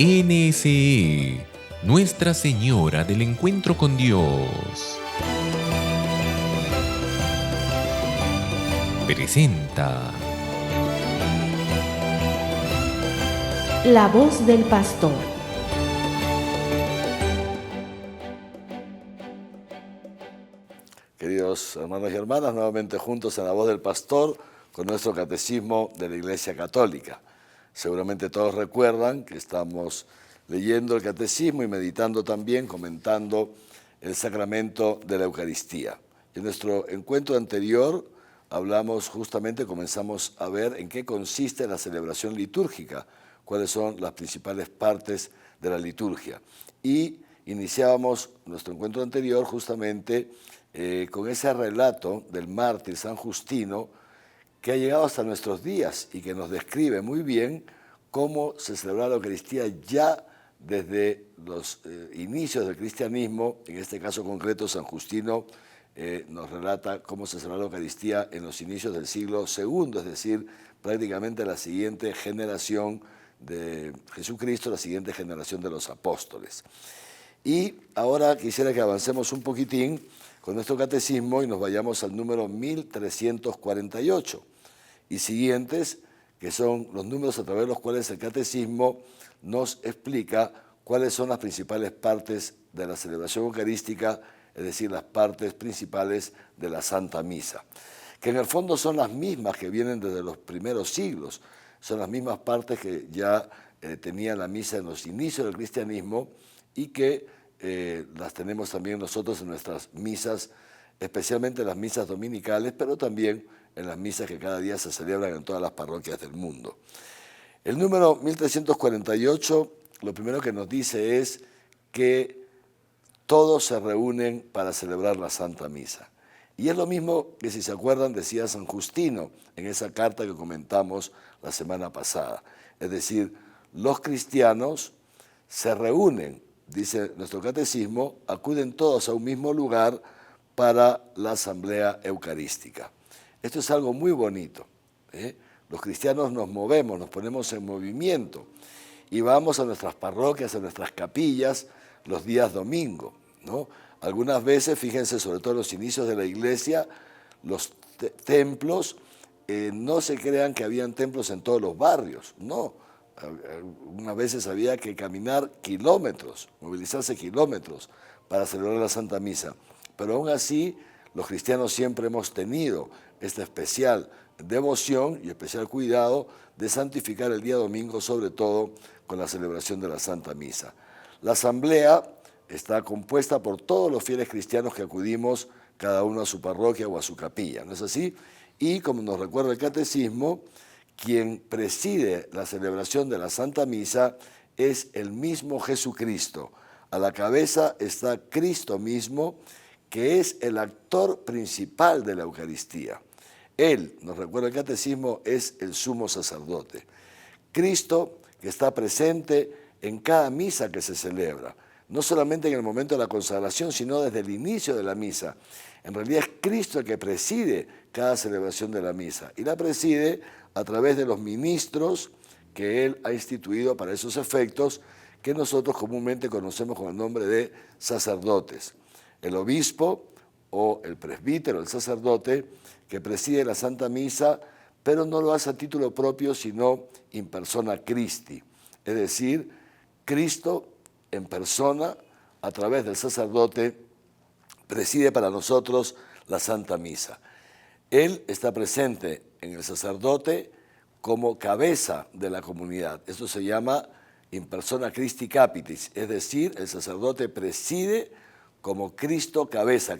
NSE, Nuestra Señora del Encuentro con Dios, presenta La voz del pastor. Queridos hermanos y hermanas, nuevamente juntos en La Voz del Pastor con nuestro Catecismo de la Iglesia Católica. Seguramente todos recuerdan que estamos leyendo el Catecismo y meditando también, comentando el sacramento de la Eucaristía. En nuestro encuentro anterior comenzamos a ver en qué consiste la celebración litúrgica, cuáles son las principales partes de la liturgia. Y iniciábamos nuestro encuentro anterior justamente con ese relato del mártir San Justino que ha llegado hasta nuestros días y que nos describe muy bien cómo se celebraba la Eucaristía ya desde los inicios del cristianismo. En este caso concreto, San Justino nos relata cómo se celebraba la Eucaristía en los inicios del siglo II, es decir, prácticamente la siguiente generación de Jesucristo, la siguiente generación de los apóstoles. Y ahora quisiera que avancemos un poquitín con nuestro catecismo y nos vayamos al número 1348 y siguientes, que son los números a través de los cuales el catecismo nos explica cuáles son las principales partes de la celebración eucarística, es decir, las partes principales de la Santa Misa, que en el fondo son las mismas que vienen desde los primeros siglos, son las mismas partes que ya tenía la misa en los inicios del cristianismo y que las tenemos también nosotros en nuestras misas, especialmente en las misas dominicales, pero también en las misas que cada día se celebran en todas las parroquias del mundo. El número 1348, lo primero que nos dice es que todos se reúnen para celebrar la Santa Misa. Y es lo mismo que, si se acuerdan, decía San Justino en esa carta que comentamos la semana pasada. Es decir, los cristianos se reúnen, dice nuestro catecismo, acuden todos a un mismo lugar para la asamblea eucarística. Esto es algo muy bonito, ¿eh? Los cristianos nos movemos, nos ponemos en movimiento y vamos a nuestras parroquias, a nuestras capillas los días domingo, ¿no? Algunas veces, fíjense, sobre todo en los inicios de la iglesia, los templos, no se crean que habían templos en todos los barrios, no. Algunas veces había que caminar kilómetros, movilizarse kilómetros para celebrar la Santa Misa. Pero aún así, los cristianos siempre hemos tenido esta especial devoción y especial cuidado de santificar el día domingo, sobre todo con la celebración de la Santa Misa. La asamblea está compuesta por todos los fieles cristianos que acudimos cada uno a su parroquia o a su capilla, ¿no es así? Y como nos recuerda el catecismo, quien preside la celebración de la Santa Misa es el mismo Jesucristo. A la cabeza está Cristo mismo, que es el actor principal de la Eucaristía. Él, nos recuerda el catecismo, es el sumo sacerdote. Cristo, que está presente en cada misa que se celebra, no solamente en el momento de la consagración, sino desde el inicio de la misa. En realidad es Cristo el que preside cada celebración de la misa y la preside a través de los ministros que Él ha instituido para esos efectos, que nosotros comúnmente conocemos con el nombre de sacerdotes. El obispo o el presbítero, el sacerdote, que preside la Santa Misa, pero no lo hace a título propio, sino in persona Christi, es decir, Cristo en persona, a través del sacerdote, preside para nosotros la Santa Misa. Él está presente en el sacerdote como cabeza de la comunidad. Esto se llama in persona Christi Capitis, es decir, el sacerdote preside como Cristo cabeza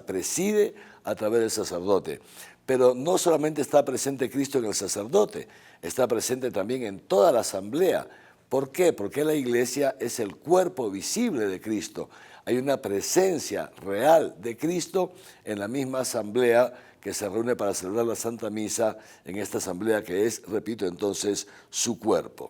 preside a través del sacerdote. Pero no solamente está presente Cristo en el sacerdote, está presente también en toda la asamblea. ¿Por qué? Porque la iglesia es el cuerpo visible de Cristo. Hay una presencia real de Cristo en la misma asamblea que se reúne para celebrar la Santa Misa, en esta asamblea que es, repito, entonces, su cuerpo.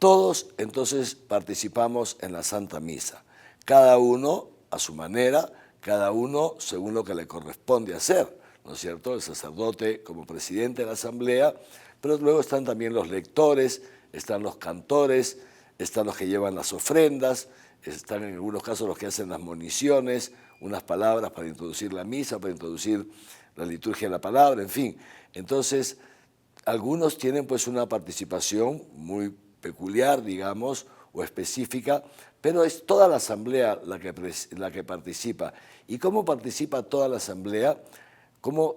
Todos, entonces, participamos en la Santa Misa. Cada uno a su manera, cada uno según lo que le corresponde hacer, ¿no es cierto? El sacerdote como presidente de la asamblea, pero luego están también los lectores, están los cantores, están los que llevan las ofrendas, están en algunos casos los que hacen las moniciones, unas palabras para introducir la misa, para introducir la liturgia de la palabra, en fin. Entonces, algunos tienen pues una participación muy peculiar, digamos, o específica, pero es toda la asamblea la que participa. ¿Y cómo participa toda la asamblea? ¿Cómo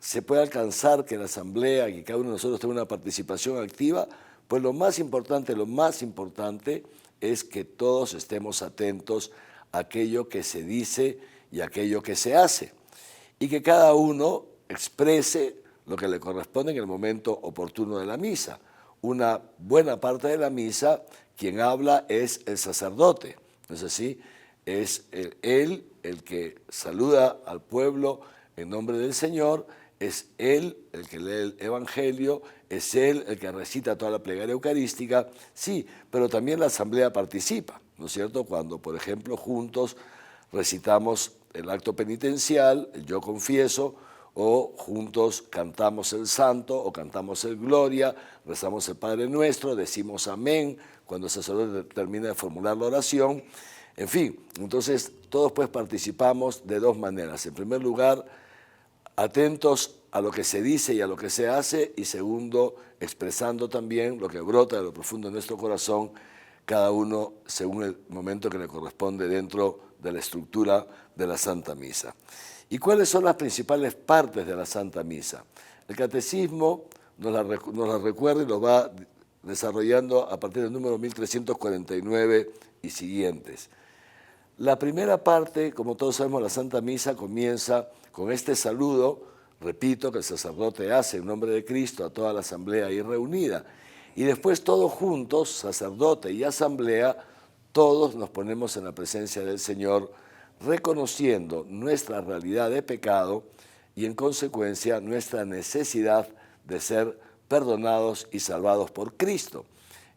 se puede alcanzar que la asamblea, que cada uno de nosotros tenga una participación activa? Pues lo más importante es que todos estemos atentos a aquello que se dice y a aquello que se hace, y que cada uno exprese lo que le corresponde en el momento oportuno de la misa. Una buena parte de la misa, quien habla es el sacerdote, ¿no es así? Es él el que saluda al pueblo en nombre del Señor, es él el que lee el Evangelio, es él el que recita toda la plegaria eucarística, sí, pero también la asamblea participa, ¿no es cierto? Cuando, por ejemplo, juntos recitamos el acto penitencial, el Yo Confieso, o juntos cantamos el Santo, o cantamos el Gloria, rezamos el Padre Nuestro, decimos Amén, cuando el sacerdote termina de formular la oración. En fin, entonces todos pues participamos de dos maneras. En primer lugar, atentos a lo que se dice y a lo que se hace, y segundo, expresando también lo que brota de lo profundo de nuestro corazón, cada uno según el momento que le corresponde dentro de la estructura de la Santa Misa. ¿Y cuáles son las principales partes de la Santa Misa? El Catecismo nos la recuerda y lo va desarrollando a partir del número 1349 y siguientes. La primera parte, como todos sabemos, la Santa Misa comienza con este saludo, repito, que el sacerdote hace en nombre de Cristo a toda la asamblea ahí reunida. Y después todos juntos, sacerdote y asamblea, todos nos ponemos en la presencia del Señor, reconociendo nuestra realidad de pecado y en consecuencia nuestra necesidad de ser perdonados y salvados por Cristo.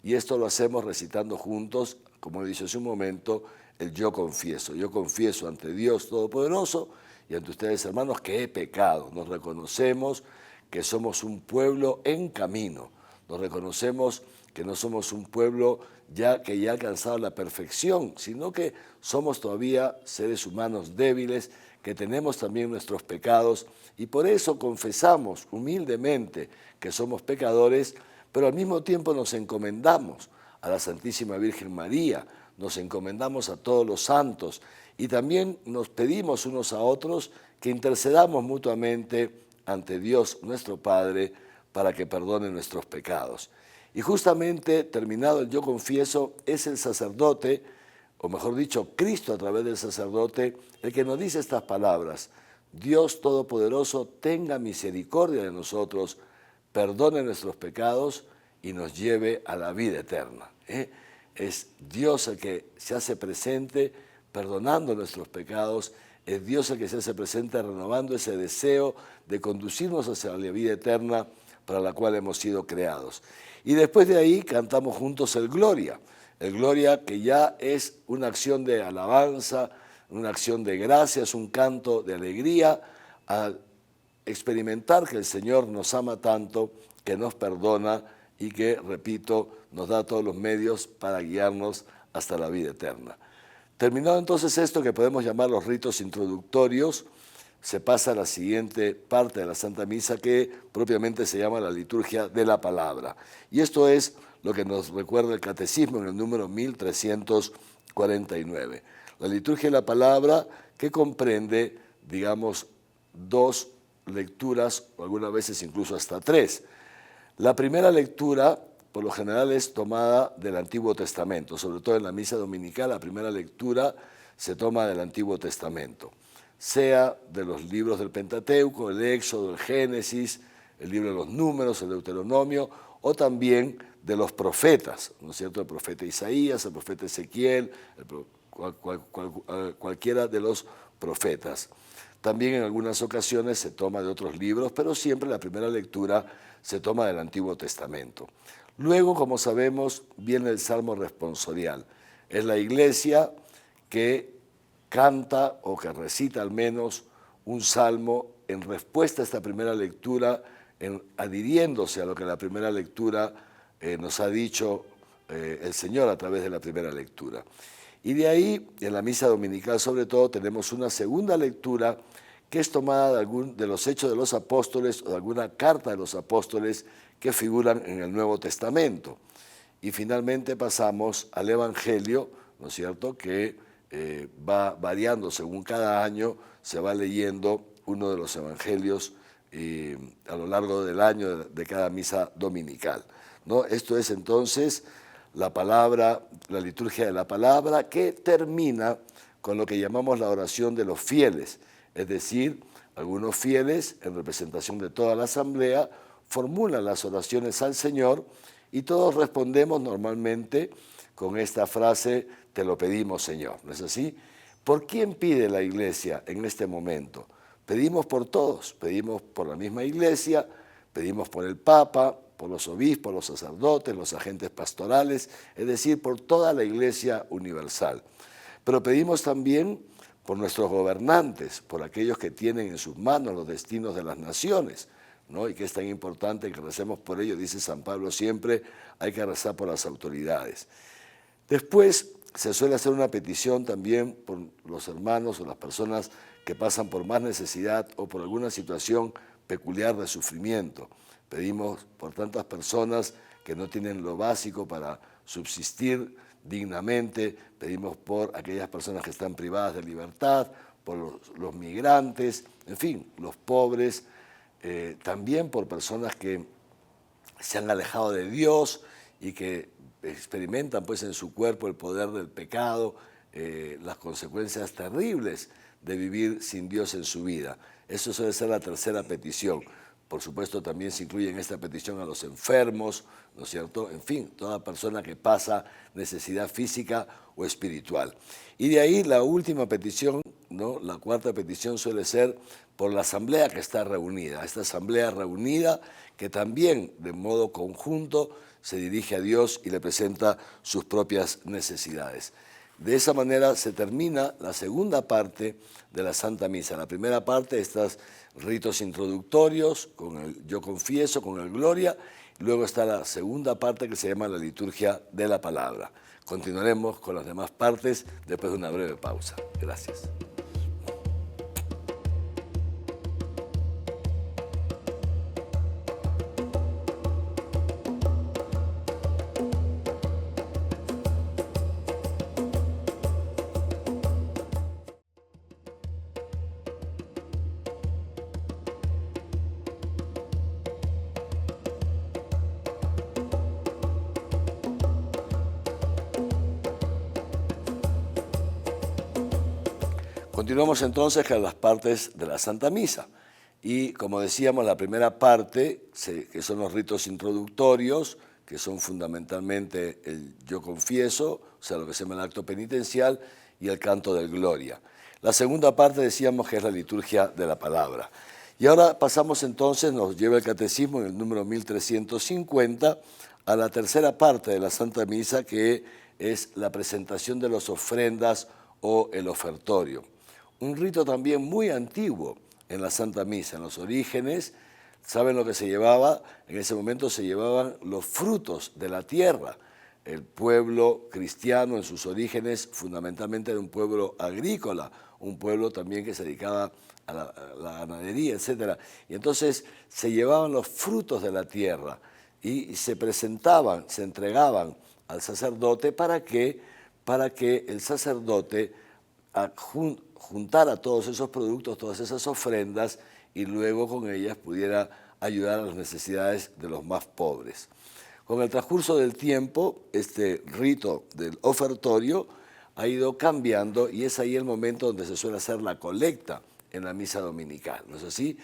Y esto lo hacemos recitando juntos, como he dicho hace un momento, el Yo Confieso. Yo confieso ante Dios Todopoderoso y ante ustedes, hermanos, que he pecado. Nos reconocemos que somos un pueblo en camino. Nos reconocemos que no somos un pueblo que ya ha alcanzado la perfección, sino que somos todavía seres humanos débiles, que tenemos también nuestros pecados, y por eso confesamos humildemente que somos pecadores, pero al mismo tiempo nos encomendamos a la Santísima Virgen María, nos encomendamos a todos los santos, y también nos pedimos unos a otros que intercedamos mutuamente ante Dios nuestro Padre para que perdone nuestros pecados. Y justamente, terminado el Yo Confieso, es el sacerdote, o mejor dicho, Cristo a través del sacerdote, el que nos dice estas palabras: Dios Todopoderoso tenga misericordia de nosotros, perdone nuestros pecados y nos lleve a la vida eterna. Es Dios el que se hace presente perdonando nuestros pecados, es Dios el que se hace presente renovando ese deseo de conducirnos hacia la vida eterna para la cual hemos sido creados. Y después de ahí cantamos juntos el Gloria que ya es una acción de alabanza, una acción de gracias, un canto de alegría, al experimentar que el Señor nos ama tanto, que nos perdona y que, repito, nos da todos los medios para guiarnos hasta la vida eterna. Terminado entonces esto que podemos llamar los ritos introductorios, se pasa a la siguiente parte de la Santa Misa, que propiamente se llama la liturgia de la palabra. Y esto es lo que nos recuerda el Catecismo en el número 1349. La liturgia de la palabra, que comprende, digamos, dos lecturas, o algunas veces incluso hasta tres. La primera lectura, por lo general, es tomada del Antiguo Testamento, sobre todo en la misa dominical. La primera lectura se toma del Antiguo Testamento, sea de los libros del Pentateuco, el Éxodo, el Génesis, el libro de los Números, el Deuteronomio, o también de los profetas, ¿no es cierto? El profeta Isaías, el profeta Ezequiel, cualquiera de los profetas. También en algunas ocasiones se toma de otros libros, pero siempre la primera lectura se toma del Antiguo Testamento. Luego, como sabemos, viene el Salmo responsorial. Es la Iglesia que canta o que recita al menos un salmo en respuesta a esta primera lectura, adhiriéndose a lo que la primera lectura nos ha dicho el Señor a través de la primera lectura. Y de ahí, en la misa dominical sobre todo, tenemos una segunda lectura que es tomada de los Hechos de los Apóstoles o de alguna carta de los apóstoles que figuran en el Nuevo Testamento. Y finalmente pasamos al Evangelio, ¿no es cierto?, que va variando según cada año, se va leyendo uno de los Evangelios a lo largo del año de cada misa dominical, ¿no? Esto es entonces la palabra, la liturgia de la palabra, que termina con lo que llamamos la oración de los fieles, es decir, algunos fieles, en representación de toda la asamblea, formulan las oraciones al Señor y todos respondemos normalmente con esta frase: te lo pedimos, Señor. ¿No es así? ¿Por quién pide la Iglesia en este momento? Pedimos por todos, pedimos por la misma Iglesia, pedimos por el Papa, por los obispos, los sacerdotes, los agentes pastorales, es decir, por toda la Iglesia universal. Pero pedimos también por nuestros gobernantes, por aquellos que tienen en sus manos los destinos de las naciones, ¿no? Y que es tan importante que recemos por ello, dice San Pablo siempre, hay que rezar por las autoridades. Después se suele hacer una petición también por los hermanos o las personas que pasan por más necesidad o por alguna situación peculiar de sufrimiento. Pedimos por tantas personas que no tienen lo básico para subsistir dignamente, pedimos por aquellas personas que están privadas de libertad, por los migrantes, en fin, los pobres, también por personas que se han alejado de Dios y que experimentan pues en su cuerpo el poder del pecado, las consecuencias terribles de vivir sin Dios en su vida. Eso suele ser la tercera petición. Por supuesto, también se incluye en esta petición a los enfermos, ¿no es cierto? En fin, toda persona que pasa necesidad física o espiritual. Y de ahí la última petición, ¿no? La cuarta petición suele ser por la asamblea que está reunida. Esta asamblea reunida que también de modo conjunto se dirige a Dios y le presenta sus propias necesidades. De esa manera se termina la segunda parte de la Santa Misa. La primera parte, estos ritos introductorios, con el Yo Confieso, con el Gloria, y luego está la segunda parte que se llama la liturgia de la palabra. Continuaremos con las demás partes después de una breve pausa. Gracias. Continuamos entonces con las partes de la Santa Misa. Y como decíamos, la primera parte, que son los ritos introductorios, que son fundamentalmente el Yo Confieso, o sea, lo que se llama el acto penitencial, y el canto del Gloria. La segunda parte decíamos que es la liturgia de la palabra. Y ahora pasamos entonces, nos lleva el Catecismo en el número 1350, a la tercera parte de la Santa Misa, que es la presentación de las ofrendas o el ofertorio. Un rito también muy antiguo en la Santa Misa, en los orígenes. ¿Saben lo que se llevaba? En ese momento se llevaban los frutos de la tierra. El pueblo cristiano en sus orígenes fundamentalmente era un pueblo agrícola, un pueblo también que se dedicaba a la ganadería, etc. Y entonces se llevaban los frutos de la tierra y se presentaban, se entregaban al sacerdote para que el sacerdote juntara todos esos productos, todas esas ofrendas, y luego con ellas pudiera ayudar a las necesidades de los más pobres. Con el transcurso del tiempo, este rito del ofertorio ha ido cambiando y es ahí el momento donde se suele hacer la colecta en la misa dominical, ¿no es así?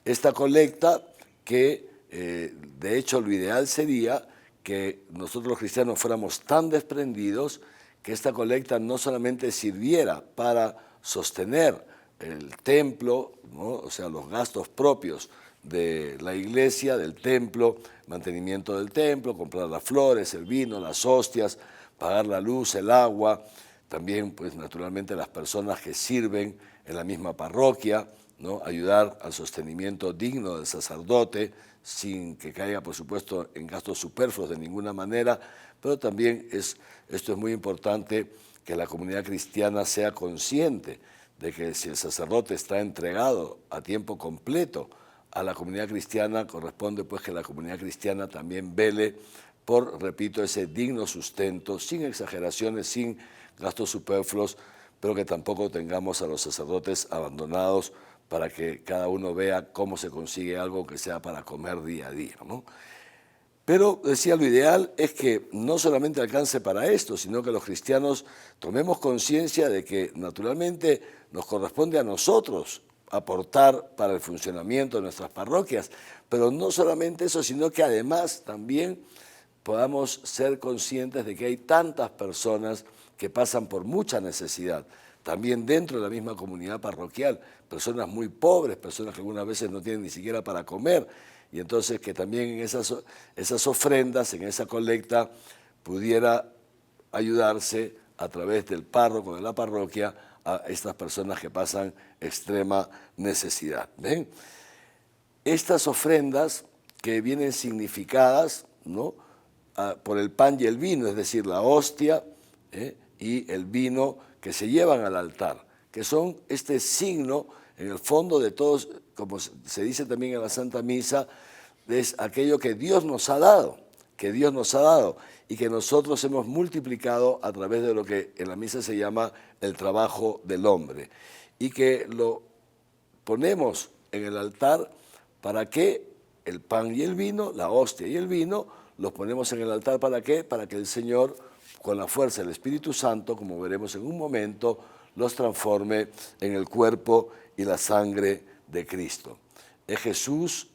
Esta colecta que, de hecho, lo ideal sería que nosotros los cristianos fuéramos tan desprendidos que esta colecta no solamente sirviera para sostener el templo, ¿no? O sea, los gastos propios de la iglesia, del templo, mantenimiento del templo, comprar las flores, el vino, las hostias, pagar la luz, el agua, también pues naturalmente las personas que sirven en la misma parroquia, ¿no? Ayudar al sostenimiento digno del sacerdote, sin que caiga, por supuesto, en gastos superfluos de ninguna manera, pero también esto es muy importante, que la comunidad cristiana sea consciente de que si el sacerdote está entregado a tiempo completo a la comunidad cristiana, corresponde pues que la comunidad cristiana también vele por, repito, ese digno sustento, sin exageraciones, sin gastos superfluos, pero que tampoco tengamos a los sacerdotes abandonados para que cada uno vea cómo se consigue algo que sea para comer día a día, ¿no? Pero, decía, lo ideal es que no solamente alcance para esto, sino que los cristianos tomemos conciencia de que naturalmente nos corresponde a nosotros aportar para el funcionamiento de nuestras parroquias, pero no solamente eso, sino que además también podamos ser conscientes de que hay tantas personas que pasan por mucha necesidad, también dentro de la misma comunidad parroquial, personas muy pobres, personas que algunas veces no tienen ni siquiera para comer, y entonces que también en esas ofrendas, en esa colecta, pudiera ayudarse a través del párroco de la parroquia a estas personas que pasan extrema necesidad. ¿Ven? Estas ofrendas que vienen significadas, ¿no?, por el pan y el vino, es decir, la hostia y el vino que se llevan al altar, que son este signo, en el fondo de todos, como se dice también en la Santa Misa, es aquello que Dios nos ha dado, y que nosotros hemos multiplicado a través de lo que en la misa se llama el trabajo del hombre, y que lo ponemos en el altar para que el pan y el vino, la hostia y el vino, los ponemos en el altar ¿para qué? Para que el Señor, con la fuerza del Espíritu Santo, como veremos en un momento, los transforme en el cuerpo y la sangre de Cristo. Es Jesús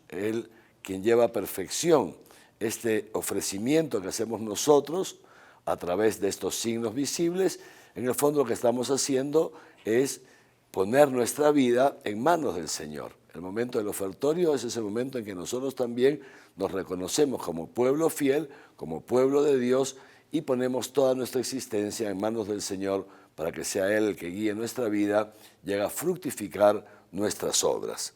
quien lleva a perfección este ofrecimiento que hacemos nosotros a través de estos signos visibles. En el fondo lo que estamos haciendo es poner nuestra vida en manos del Señor. El momento del ofertorio es ese momento en que nosotros también nos reconocemos como pueblo fiel, como pueblo de Dios, y ponemos toda nuestra existencia en manos del Señor para que sea Él el que guíe nuestra vida, llegue a fructificar nuestras obras.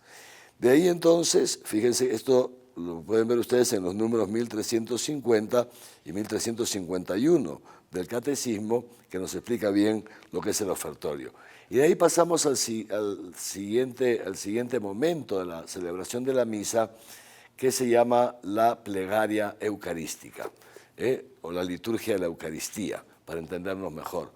De ahí entonces, fíjense, esto lo pueden ver ustedes en los números 1350 y 1351 del Catecismo, que nos explica bien lo que es el ofertorio. Y de ahí pasamos al siguiente momento de la celebración de la misa, que se llama la plegaria eucarística, o la liturgia de la Eucaristía, para entendernos mejor.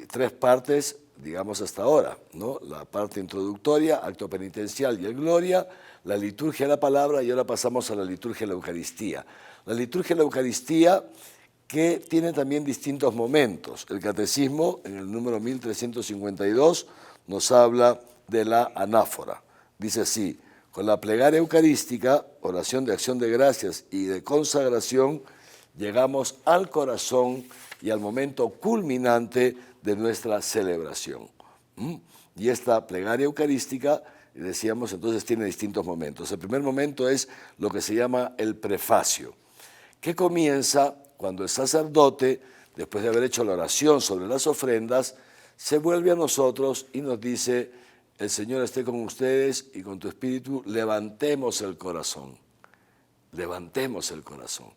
Tres partes, digamos hasta ahora, ¿no? La parte introductoria, acto penitencial y el gloria, la liturgia de la palabra, y ahora pasamos a la liturgia de la Eucaristía. La liturgia de la Eucaristía, que tiene también distintos momentos. El Catecismo, en el número 1352, nos habla de la anáfora. Dice así: con la plegaria eucarística, oración de acción de gracias y de consagración, llegamos al corazón y al momento culminante de nuestra celebración. Y esta plegaria eucarística, decíamos, entonces tiene distintos momentos. El primer momento es lo que se llama el prefacio, que comienza cuando el sacerdote, después de haber hecho la oración sobre las ofrendas, se vuelve a nosotros y nos dice: el Señor esté con ustedes y con tu espíritu, levantemos el corazón. Levantemos el corazón.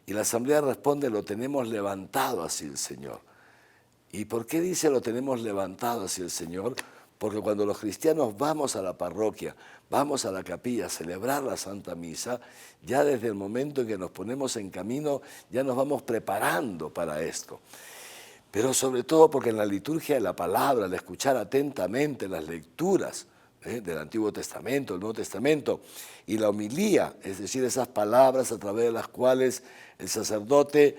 Y la asamblea responde: lo tenemos levantado hacia el Señor. ¿Y por qué dice lo tenemos levantado hacia el Señor? Porque cuando los cristianos vamos a la parroquia, vamos a la capilla a celebrar la Santa Misa, ya desde el momento en que nos ponemos en camino, ya nos vamos preparando para esto. Pero sobre todo porque en la liturgia de la palabra, al escuchar atentamente las lecturas del Antiguo Testamento, del Nuevo Testamento, y la homilía, es decir, esas palabras a través de las cuales el sacerdote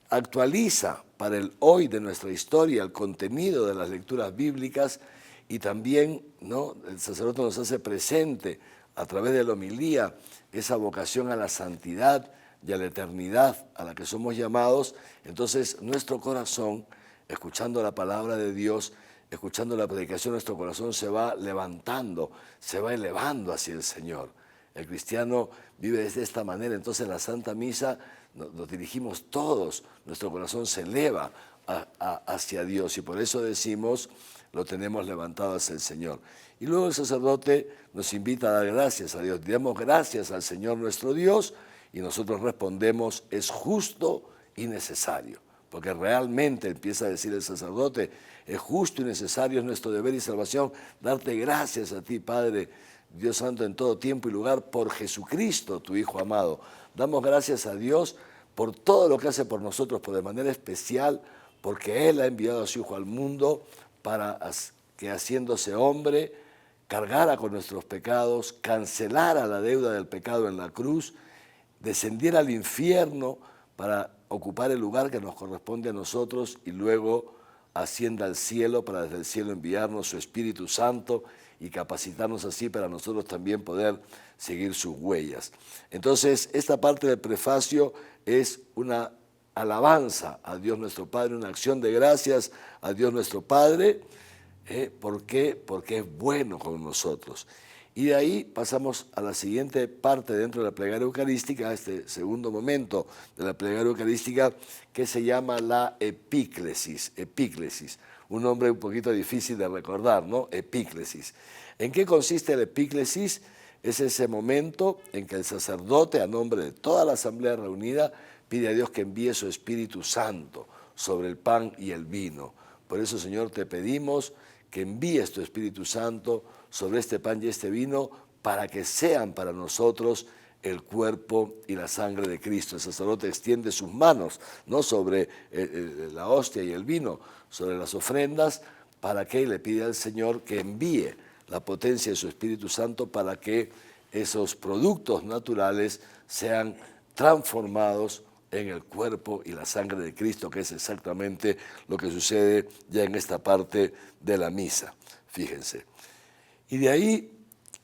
actualiza para el hoy de nuestra historia el contenido de las lecturas bíblicas, y también, ¿no?, el sacerdote nos hace presente a través de la homilía esa vocación a la santidad y a la eternidad a la que somos llamados. Entonces nuestro corazón, escuchando la palabra de Dios, escuchando la predicación, nuestro corazón se va levantando, se va elevando hacia el Señor. El cristiano vive de esta manera. Entonces en la Santa Misa nos dirigimos todos, nuestro corazón se eleva hacia Dios, y por eso decimos: lo tenemos levantado hacia el Señor. Y luego el sacerdote nos invita a dar gracias a Dios. Damos gracias al Señor nuestro Dios y nosotros respondemos, es justo y necesario. Porque realmente, empieza a decir el sacerdote, es justo y necesario, es nuestro deber y salvación, darte gracias a ti, Padre, Dios Santo, en todo tiempo y lugar, por Jesucristo, tu Hijo amado. Damos gracias a Dios por todo lo que hace por nosotros, pero de manera especial, porque Él ha enviado a su Hijo al mundo para que, haciéndose hombre, cargara con nuestros pecados, cancelara la deuda del pecado en la cruz, descendiera al infierno para ocupar el lugar que nos corresponde a nosotros y luego ascienda al cielo para desde el cielo enviarnos su Espíritu Santo y capacitarnos así para nosotros también poder seguir sus huellas. Entonces, esta parte del prefacio es una alabanza a Dios nuestro Padre, una acción de gracias a Dios nuestro Padre. ¿Por qué? Porque es bueno con nosotros. Y de ahí pasamos a la siguiente parte dentro de la plegaria eucarística, este segundo momento de la plegaria eucarística, que se llama la epíclesis. Epíclesis, un nombre un poquito difícil de recordar, ¿no? Epíclesis. ¿En qué consiste la epíclesis? Es ese momento en que el sacerdote, a nombre de toda la asamblea reunida, pide a Dios que envíe su Espíritu Santo sobre el pan y el vino. Por eso, Señor, te pedimos que envíes tu Espíritu Santo sobre este pan y este vino para que sean para nosotros el cuerpo y la sangre de Cristo. El sacerdote extiende sus manos, no sobre la hostia y el vino, sobre las ofrendas, para que le pide al Señor que envíe la potencia de su Espíritu Santo para que esos productos naturales sean transformados en el cuerpo y la sangre de Cristo, que es exactamente lo que sucede ya en esta parte de la misa. Fíjense. Y de ahí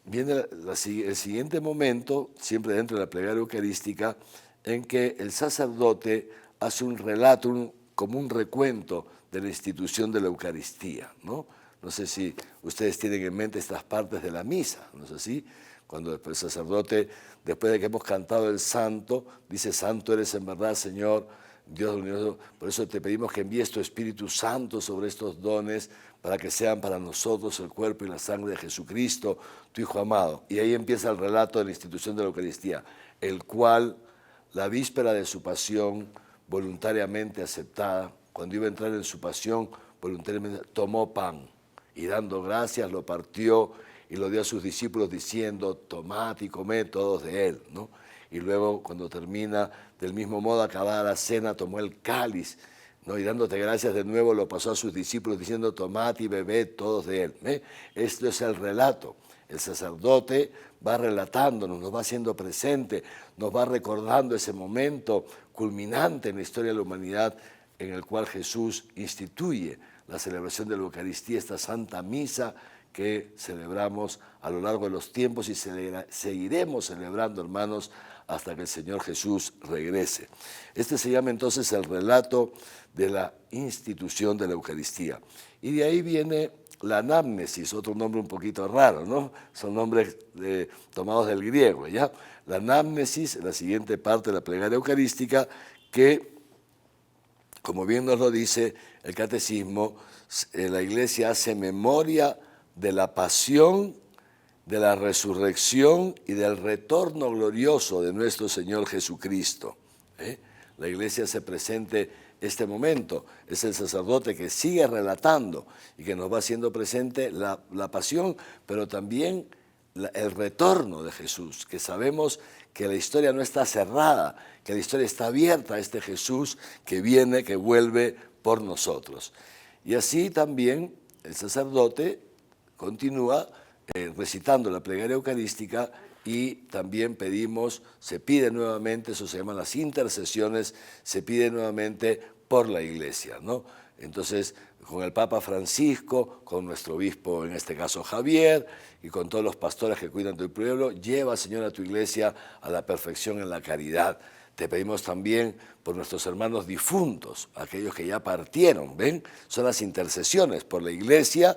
viene el siguiente momento, siempre dentro de la plegaria eucarística, en que el sacerdote hace un relato, como un recuento de la institución de la Eucaristía, ¿no? No sé si ustedes tienen en mente estas partes de la misa, ¿no es así? Cuando el sacerdote, después de que hemos cantado el santo, dice, santo eres en verdad, Señor, Dios del universo. Por eso te pedimos que envíes tu Espíritu Santo sobre estos dones para que sean para nosotros el cuerpo y la sangre de Jesucristo, tu Hijo amado. Y ahí empieza el relato de la institución de la Eucaristía, el cual, la víspera de su pasión, voluntariamente aceptada, cuando iba a entrar en su pasión, voluntariamente tomó pan y dando gracias lo partió y lo dio a sus discípulos diciendo, tomad y comed todos de él, ¿no? Y luego cuando termina, del mismo modo acabada la cena, tomó el cáliz, ¿no? Y dándote gracias de nuevo lo pasó a sus discípulos diciendo, tomad y bebed todos de él. Esto es el relato. El sacerdote va relatándonos, nos va haciendo presente, nos va recordando ese momento culminante en la historia de la humanidad en el cual Jesús instituye la celebración de la Eucaristía, esta Santa Misa que celebramos a lo largo de los tiempos y seguiremos celebrando, hermanos, hasta que el Señor Jesús regrese. Este se llama entonces el relato de la institución de la Eucaristía. Y de ahí viene la anamnesis, otro nombre un poquito raro, ¿no? Son nombres tomados del griego, ¿ya? La anamnesis, la siguiente parte de la plegaria eucarística, que, como bien nos lo dice el Catecismo, la Iglesia hace memoria de la pasión, de la resurrección y del retorno glorioso de nuestro Señor Jesucristo. La Iglesia hace presente este momento, es el sacerdote que sigue relatando y que nos va haciendo presente la pasión, pero también el retorno de Jesús, que sabemos que la historia no está cerrada, que la historia está abierta a este Jesús que viene, que vuelve por nosotros. Y así también el sacerdote continúa recitando la plegaria eucarística y también pedimos, se pide nuevamente, eso se llaman las intercesiones, se pide nuevamente por la Iglesia, ¿no? Entonces, con el Papa Francisco, con nuestro obispo, en este caso Javier, y con todos los pastores que cuidan tu pueblo, lleva, Señor, a tu Iglesia a la perfección en la caridad. Te pedimos también por nuestros hermanos difuntos, aquellos que ya partieron, ¿ven? Son las intercesiones por la Iglesia,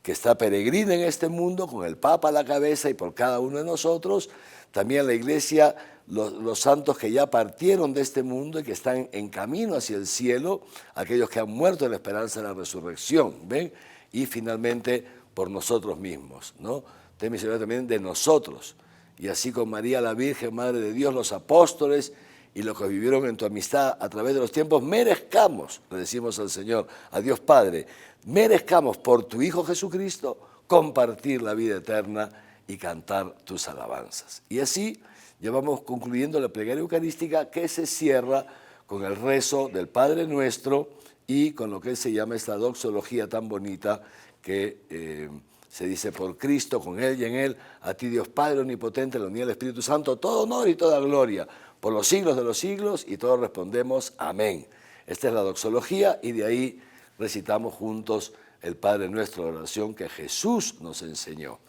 que está peregrina en este mundo, con el Papa a la cabeza y por cada uno de nosotros. También la Iglesia, los santos que ya partieron de este mundo y que están en camino hacia el cielo, aquellos que han muerto en la esperanza de la resurrección, ¿ven? y finalmente por nosotros mismos, ¿no? Ten misericordia también de nosotros. Y así con María la Virgen, Madre de Dios, los apóstoles y los que vivieron en tu amistad a través de los tiempos, merezcamos, le decimos al Señor, a Dios Padre, merezcamos por tu Hijo Jesucristo compartir la vida eterna y cantar tus alabanzas. Y así ya vamos concluyendo la plegaria eucarística, que se cierra con el rezo del Padre Nuestro y con lo que se llama esta doxología tan bonita que se dice: por Cristo, con Él y en Él, a ti Dios Padre omnipotente, la unidad del Espíritu Santo, todo honor y toda gloria, por los siglos de los siglos, y todos respondemos amén. Esta es la doxología y de ahí recitamos juntos el Padre Nuestro, la oración que Jesús nos enseñó,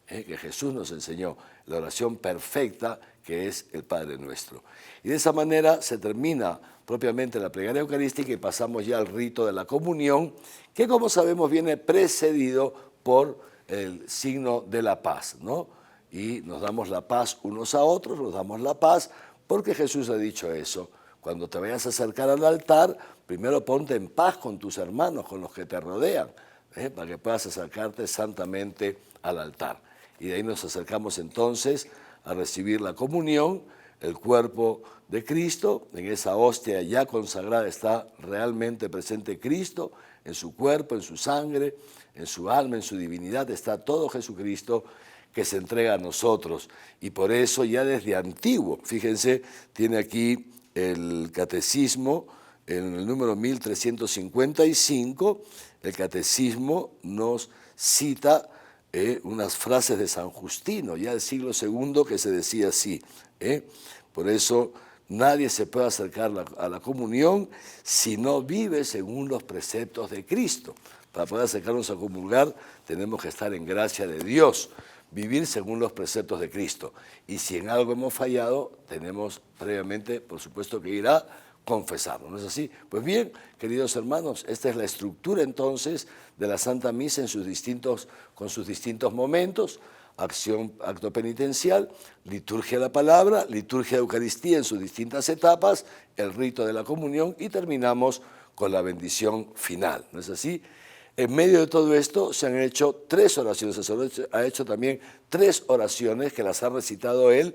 que Jesús nos enseñó, la oración perfecta que es el Padre Nuestro. Y de esa manera se termina propiamente la plegaria eucarística y pasamos ya al rito de la comunión, que como sabemos viene precedido por el signo de la paz, ¿no? Y nos damos la paz unos a otros, nos damos la paz, porque Jesús ha dicho eso. Cuando te vayas a acercar al altar, primero ponte en paz con tus hermanos, con los que te rodean, para que puedas acercarte santamente al altar. Y de ahí nos acercamos entonces a recibir la comunión, el cuerpo de Cristo. En esa hostia ya consagrada está realmente presente Cristo, en su cuerpo, en su sangre, en su alma, en su divinidad, está todo Jesucristo que se entrega a nosotros. Y por eso ya desde antiguo, fíjense, tiene aquí el catecismo, en el número 1355, el catecismo nos cita unas frases de San Justino, ya del siglo II, que se decía así. Por eso nadie se puede acercar a la comunión si no vive según los preceptos de Cristo. Para poder acercarnos a comulgar tenemos que estar en gracia de Dios, vivir según los preceptos de Cristo. Y si en algo hemos fallado, tenemos previamente, por supuesto, que ir a confesarlo, ¿no es así? Pues bien, queridos hermanos, esta es la estructura entonces de la Santa Misa con sus distintos momentos: acción, acto penitencial, liturgia de la palabra, liturgia de Eucaristía en sus distintas etapas, el rito de la comunión y terminamos con la bendición final, ¿no es así? En medio de todo esto se han hecho 3 oraciones, se ha hecho también 3 oraciones que las ha recitado él,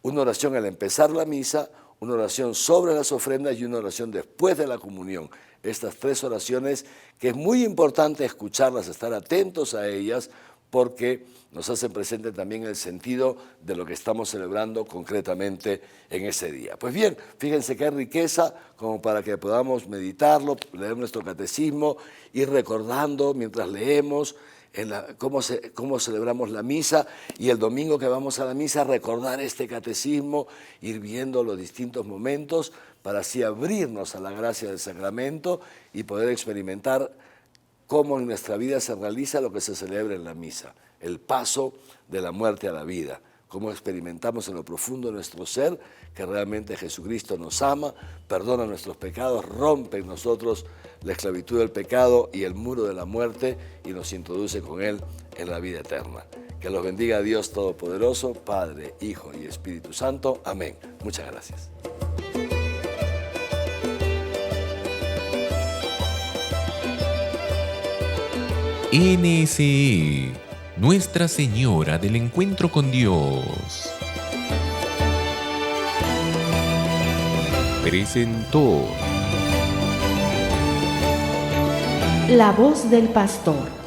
una oración al empezar la misa, una oración sobre las ofrendas y una oración después de la comunión. Estas 3 oraciones que es muy importante escucharlas, estar atentos a ellas, porque nos hacen presente también el sentido de lo que estamos celebrando concretamente en ese día. Pues bien, fíjense qué riqueza como para que podamos meditarlo, leer nuestro catecismo, ir recordando mientras leemos cómo celebramos la misa, y el domingo que vamos a la misa recordar este catecismo, ir viendo los distintos momentos para así abrirnos a la gracia del sacramento y poder experimentar cómo en nuestra vida se realiza lo que se celebra en la misa, el paso de la muerte a la vida, cómo experimentamos en lo profundo de nuestro ser que realmente Jesucristo nos ama, perdona nuestros pecados, rompe en nosotros la esclavitud del pecado y el muro de la muerte y nos introduce con Él en la vida eterna. Que los bendiga Dios Todopoderoso, Padre, Hijo y Espíritu Santo. Amén. Muchas gracias. NSE, Nuestra Señora del Encuentro con Dios, presentó La voz del pastor.